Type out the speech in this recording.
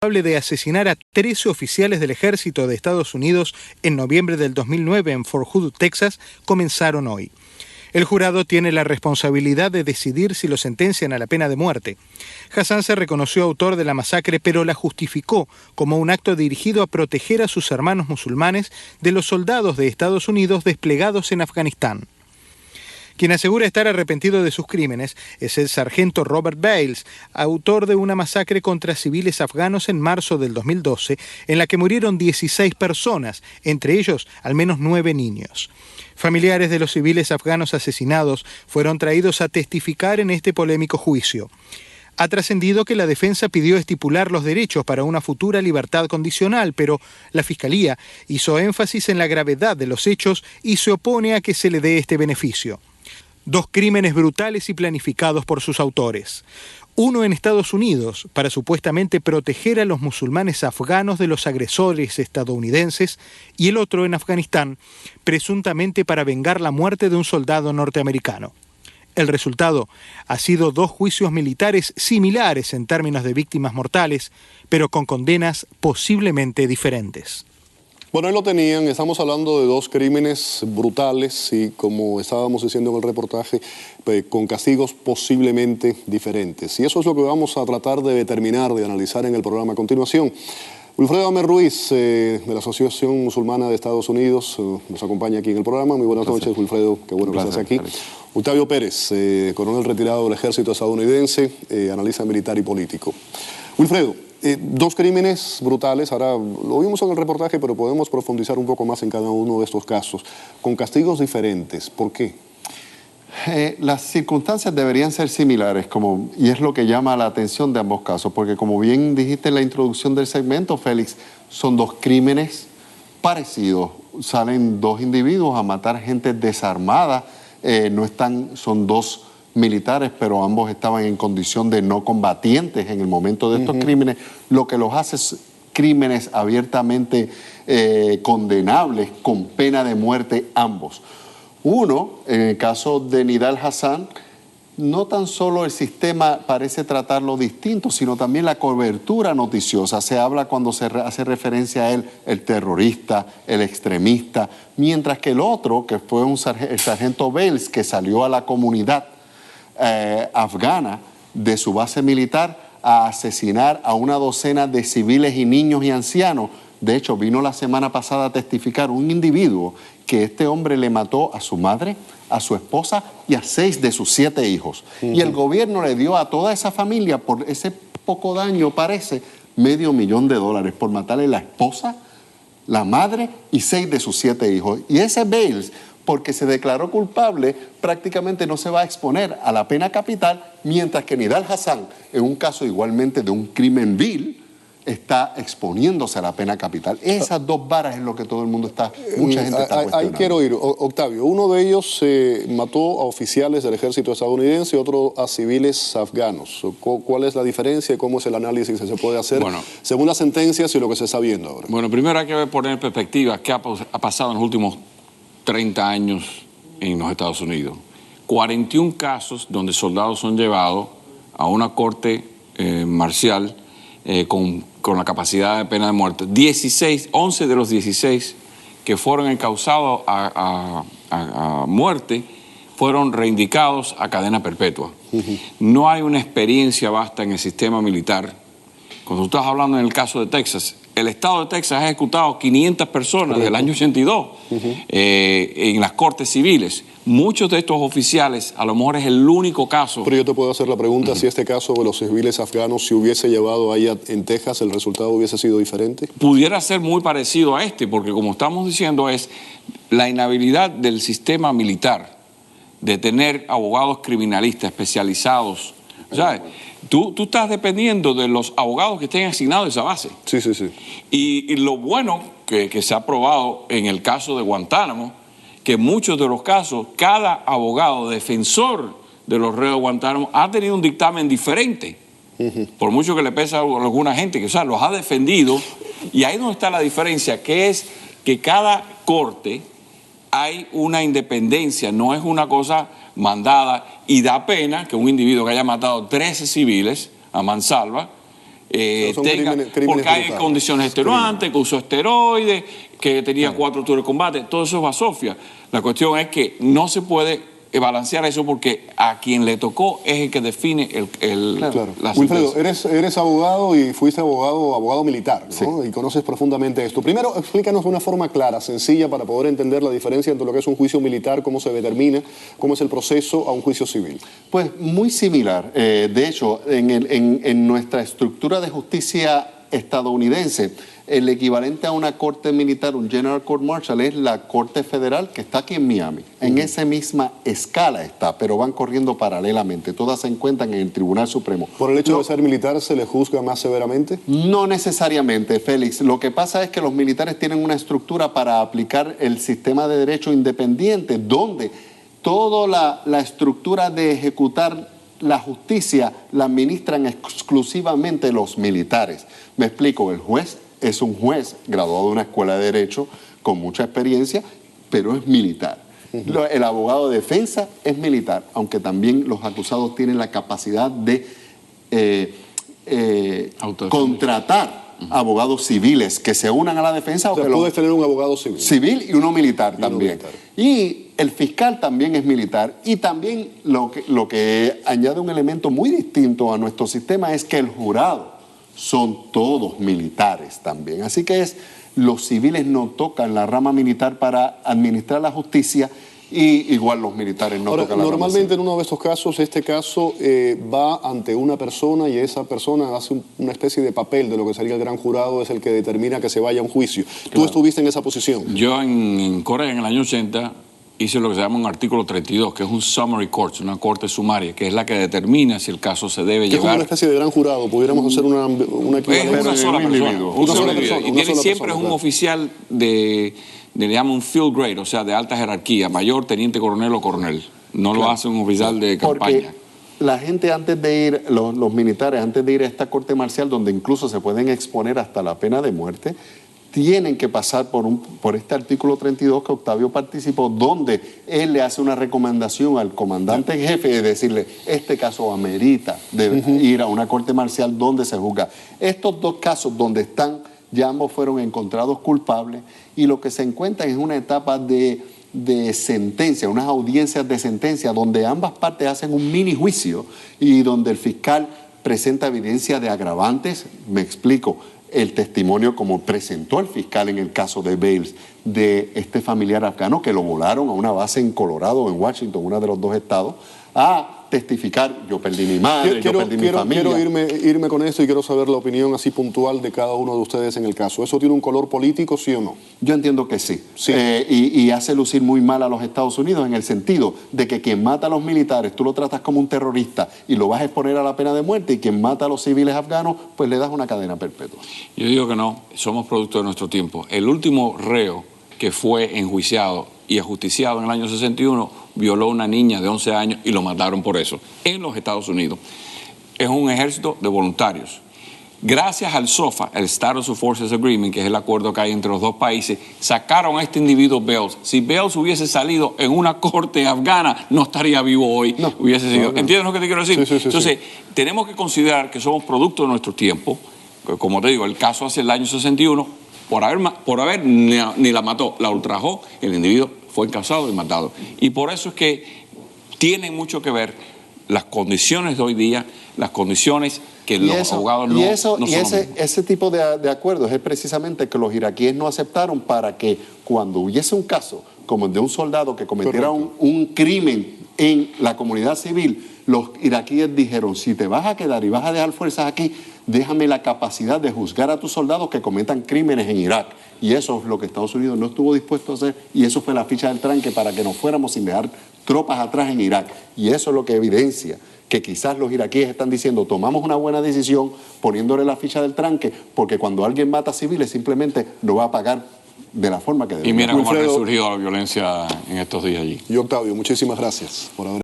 de asesinar a 13 oficiales del ejército de Estados Unidos en noviembre del 2009 en Fort Hood, Texas, comenzaron hoy. El jurado tiene la responsabilidad de decidir si lo sentencian a la pena de muerte. Hassan se reconoció autor de la masacre, pero la justificó como un acto dirigido a proteger a sus hermanos musulmanes de los soldados de Estados Unidos desplegados en Afganistán. Quien asegura estar arrepentido de sus crímenes es el sargento Robert Bales, autor de una masacre contra civiles afganos en marzo del 2012, en la que murieron 16 personas, entre ellos al menos 9 niños. Familiares de los civiles afganos asesinados fueron traídos a testificar en este polémico juicio. Ha trascendido que la defensa pidió estipular los derechos para una futura libertad condicional, pero la Fiscalía hizo énfasis en la gravedad de los hechos y se opone a que se le dé este beneficio. 2 crímenes brutales y planificados por sus autores. Uno en Estados Unidos, para supuestamente proteger a los musulmanes afganos de los agresores estadounidenses, y el otro en Afganistán, presuntamente para vengar la muerte de un soldado norteamericano. El resultado ha sido 2 juicios militares similares en términos de víctimas mortales, pero con condenas posiblemente diferentes. Bueno, ahí lo tenían, estamos hablando de 2 crímenes brutales y, como estábamos diciendo en el reportaje, con castigos posiblemente diferentes. Y eso es lo que vamos a tratar de determinar, de analizar en el programa a continuación. Wilfredo Amer Ruiz, de la Asociación Musulmana de Estados Unidos, nos acompaña aquí en el programa. Muy buenas noches, Wilfredo, qué bueno que estás aquí. Octavio Pérez, coronel retirado del ejército estadounidense, analista militar y político. Wilfredo, 2 crímenes brutales, ahora lo vimos en el reportaje, pero podemos profundizar un poco más en cada uno de estos casos, con castigos diferentes. ¿Por qué? Las circunstancias deberían ser similares, y es lo que llama la atención de ambos casos, porque como bien dijiste en la introducción del segmento, Félix, son 2 crímenes parecidos. Salen 2 individuos a matar gente desarmada, son 2 militares, pero ambos estaban en condición de no combatientes en el momento de estos crímenes, lo que los hace crímenes abiertamente condenables con pena de muerte ambos. Uno, en el caso de Nidal Hasan, no tan solo el sistema parece tratarlo distinto, sino también la cobertura noticiosa. Se habla cuando se hace referencia a él, el terrorista, el extremista, mientras que el otro, que fue el sargento Bales, que salió a la comunidad afgana de su base militar a asesinar a una docena de civiles y niños y ancianos. De hecho, vino la semana pasada a testificar un individuo que este hombre le mató a su madre, a su esposa y a 6 de sus 7 hijos. Y el gobierno le dio a toda esa familia, por ese poco daño parece, $500,000 por matarle la esposa, la madre y 6 de sus 7 hijos. Y ese Bales, porque se declaró culpable, prácticamente no se va a exponer a la pena capital, mientras que Nidal Hasan, en un caso igualmente de un crimen vil, está exponiéndose a la pena capital. Esas 2 varas es lo que todo el mundo mucha gente está cuestionando. Ahí quiero ir, Octavio. Uno de ellos mató a oficiales del ejército estadounidense y otro a civiles afganos. ¿Cuál es la diferencia y cómo es el análisis que se puede hacer según las sentencias y lo que se está viendo ahora? Bueno, primero hay que poner en perspectiva qué ha pasado en los últimos 30 años en los Estados Unidos. 41 casos donde soldados son llevados a una corte marcial con la capacidad de pena de muerte. 11 de los 16 que fueron encausados a muerte fueron reindicados a cadena perpetua. No hay una experiencia vasta en el sistema militar. Cuando tú estás hablando en el caso de Texas, el estado de Texas ha ejecutado 500 personas desde el año 82 en las cortes civiles. Muchos de estos oficiales, a lo mejor es el único caso. Pero yo te puedo hacer la pregunta, si este caso de los civiles afganos se hubiese llevado ahí en Texas, ¿el resultado hubiese sido diferente? Pudiera ser muy parecido a este, porque como estamos diciendo es la inhabilidad del sistema militar de tener abogados criminalistas especializados, ¿sabes? Tú estás dependiendo de los abogados que estén asignados a esa base. Sí. Y lo bueno que se ha probado en el caso de Guantánamo, que en muchos de los casos, cada abogado defensor de los reos de Guantánamo ha tenido un dictamen diferente. Por mucho que le pese a alguna gente, que los ha defendido. Y ahí es donde está la diferencia, que es que cada corte hay una independencia, no es una cosa mandada, y da pena que un individuo que haya matado 13 civiles a mansalva Son tenga, crímenes porque hay brutales. condiciones extenuantes, que usó esteroides, que tenía 4 tours de combate, todo eso es basofia. La cuestión es que no se puede balancear eso porque a quien le tocó es el que define Claro. la Wilfredo, sentencia. eres abogado y fuiste abogado militar, ¿no? Y conoces profundamente esto. Primero, explícanos de una forma clara, sencilla, para poder entender la diferencia entre lo que es un juicio militar, cómo se determina, cómo es el proceso a un juicio civil. Pues muy similar. De hecho, en nuestra estructura de justicia estadounidense, el equivalente a una corte militar, un General Court Martial, es la Corte Federal que está aquí en Miami. En esa misma escala está, pero van corriendo paralelamente. Todas se encuentran en el Tribunal Supremo. ¿Por el hecho de ser militar se le juzga más severamente? No necesariamente, Félix. Lo que pasa es que los militares tienen una estructura para aplicar el sistema de derecho independiente, donde toda la estructura de ejecutar la justicia la administran exclusivamente los militares. Me explico, el juez es un juez graduado de una escuela de derecho con mucha experiencia, pero es militar. El abogado de defensa es militar, aunque también los acusados tienen la capacidad de contratar abogados civiles que se unan a la defensa. O sea, puedes tener un abogado civil. Civil y uno militar también. militar. Y el fiscal también es militar. Y también lo que añade un elemento muy distinto a nuestro sistema es que el jurado son todos militares también. Así que los civiles no tocan la rama militar para administrar la justicia y igual los militares no Ahora, tocan la rama normalmente civil. en uno de estos casos, este caso va ante una persona y esa persona hace una especie de papel de lo que sería el gran jurado, es el que determina que se vaya a un juicio. Claro. ¿Tú estuviste en esa posición? Yo en Corea en el año 80 hice lo que se llama un artículo 32, que es un summary court, una corte sumaria, que es la que determina si el caso se debe que llevar. Es como una especie de gran jurado, pudiéramos hacer una equivalencia. Es una sola persona. Una sola persona. Y tiene siempre es un oficial le llaman un field grade, o sea, de alta jerarquía, mayor, teniente coronel o coronel. No lo hace un oficial de campaña. Porque la gente antes de ir, los militares, antes de ir a esta corte marcial, donde incluso se pueden exponer hasta la pena de muerte, tienen que pasar por este artículo 32 que Octavio participó, donde él le hace una recomendación al comandante en jefe de decirle, este caso amerita de ir a una corte marcial donde se juzga. Estos dos casos donde están, ya ambos fueron encontrados culpables y lo que se encuentran es una etapa de sentencia, unas audiencias de sentencia donde ambas partes hacen un mini juicio y donde el fiscal presenta evidencia de agravantes. Me explico. El testimonio como presentó el fiscal en el caso de Bales, de este familiar afgano que lo volaron a una base en Colorado o en Washington, uno de los dos estados, a testificar, yo perdí mi madre, yo perdí mi familia. Quiero irme con esto y quiero saber la opinión así puntual de cada uno de ustedes en el caso. ¿Eso tiene un color político, sí o no? Yo entiendo que sí. Y hace lucir muy mal a los Estados Unidos en el sentido de que quien mata a los militares, tú lo tratas como un terrorista y lo vas a exponer a la pena de muerte, y quien mata a los civiles afganos, pues le das una cadena perpetua. Yo digo que no, somos producto de nuestro tiempo. El último reo que fue enjuiciado y ajusticiado en el año 61 violó a una niña de 11 años y lo mataron por eso en los Estados Unidos. Es un ejército de voluntarios. Gracias al SOFA, el Status of Forces Agreement, que es el acuerdo que hay entre los dos países, sacaron a este individuo Bales. Si Bales hubiese salido en una corte afgana, no estaría vivo hoy. No, hubiese sido. no. ¿Entiendes lo que te quiero decir? Sí. Entonces, tenemos que considerar que somos producto de nuestro tiempo. Como te digo, el caso hace el año 61, por haber ni la mató, la ultrajó, el individuo fue encausado y matado. Y por eso es que tienen mucho que ver las condiciones de hoy día, las condiciones que los abogados no son. Ese tipo de acuerdos es precisamente que los iraquíes no aceptaron para que cuando hubiese un caso como el de un soldado que cometiera un crimen en la comunidad civil, los iraquíes dijeron, si te vas a quedar y vas a dejar fuerzas aquí, déjame la capacidad de juzgar a tus soldados que cometan crímenes en Irak. Y eso es lo que Estados Unidos no estuvo dispuesto a hacer, y eso fue la ficha del tranque para que nos fuéramos sin dejar tropas atrás en Irak. Y eso es lo que evidencia que quizás los iraquíes están diciendo, tomamos una buena decisión poniéndole la ficha del tranque, porque cuando alguien mata civiles simplemente lo va a pagar de la forma que debe. Y mira cómo ha resurgido la violencia en estos días allí. Y Octavio, muchísimas gracias por haber